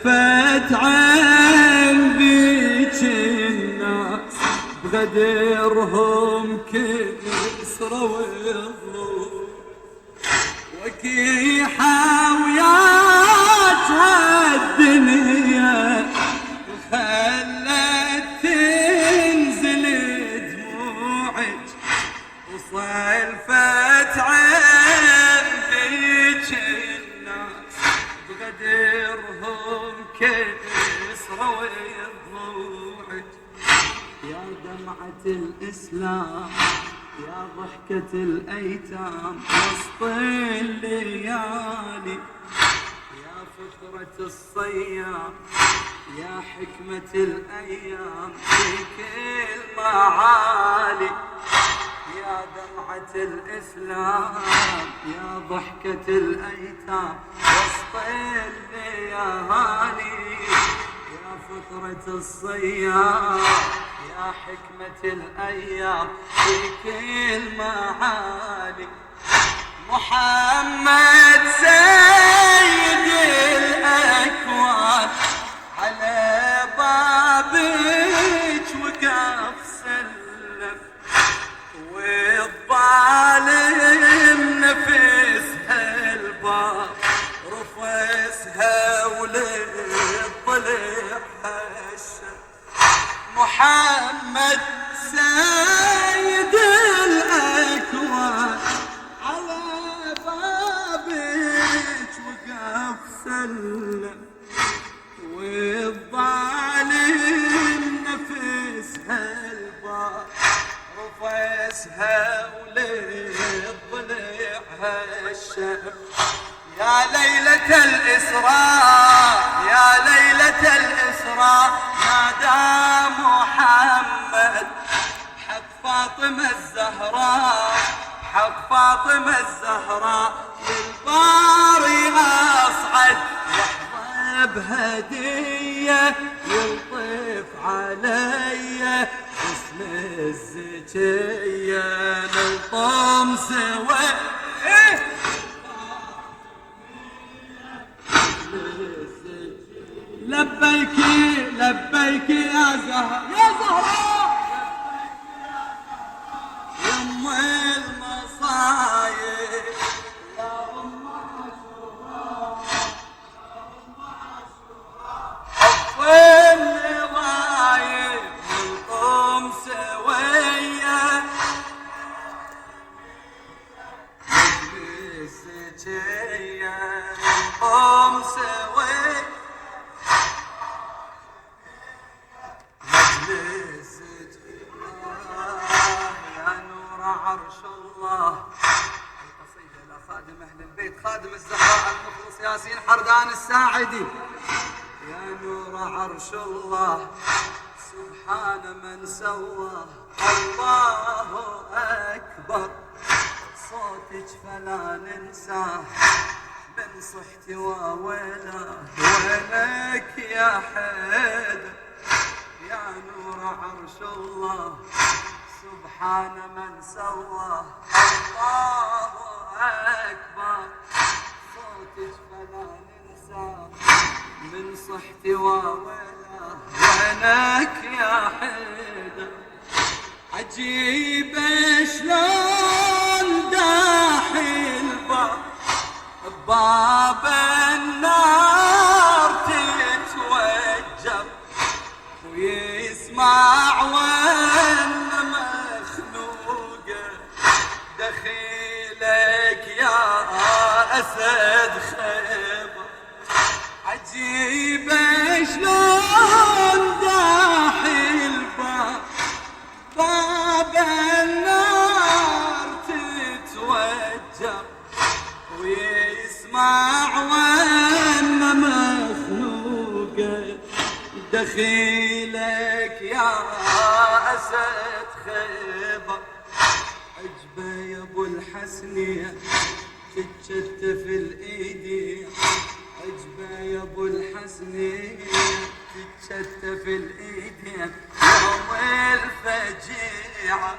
فتعين بيك الناس بغدرهم كسرة ويظلم وكيحة وياجها الدنيا وخلت تنزل دموعك وصلفت عين بيك الناس بغدرهم كسرة ويضلوعك يا دمعة الإسلام يا ضحكة الأيتام وسط الليالي يا فكرة الصيام يا حكمة الأيام في كل معالي يا دمعة الإسلام يا ضحكة الأيتام وسط الليالي يا فطرة الصيام يا حكمة الأيام في كل معالي محمد سيد الأكوان على بابك وقف سلم والظالم نفسها الباب رفسها وللضلع هشم محمد سيد الأكوان على بابك وقف سلم والظالم نفسها الباب رفسها وللضلع هشم يا ليلة الإسراء يا ليلة الإسراء نادى محمد حق فاطمة الزهراء حق فاطمة الزهراء للباري أصعد لحظة بهدية يلطف علي اسم الزكية نلطم سوا لبيك لبيك يا زهراء يا زهراء يا ام المصايب يا ام عاشوراء حفظني ضايب نلقم سوية نجلس سجية نلقم سوية عرش الله القصيدة إلى خادم أهل البيت خادم الزهراء المخلص ياسين حردان الساعدي يا نور عرش الله سبحان من سوى الله أكبر صوتك فلا ننساه من صحتي وويله وينك يا حيدر يا نور عرش الله سبحان من سوى الله أكبر صوتك فلا ننسى من صحتي وويله وينك يا حيدر عجيب شلون داحي الباب باب النار تتوجب ويسمع وين دخيلك يا أسد خيبر عجيب شلون داحي الباب باب النار تتوجب ويسمع وين مخلوقه دخيلك يا أسد خيبر عجبه يا ابو الحسنية تتشتف الايدي عجبه يا ابو الحسنية تتشتف الايدي يوم الفجيعة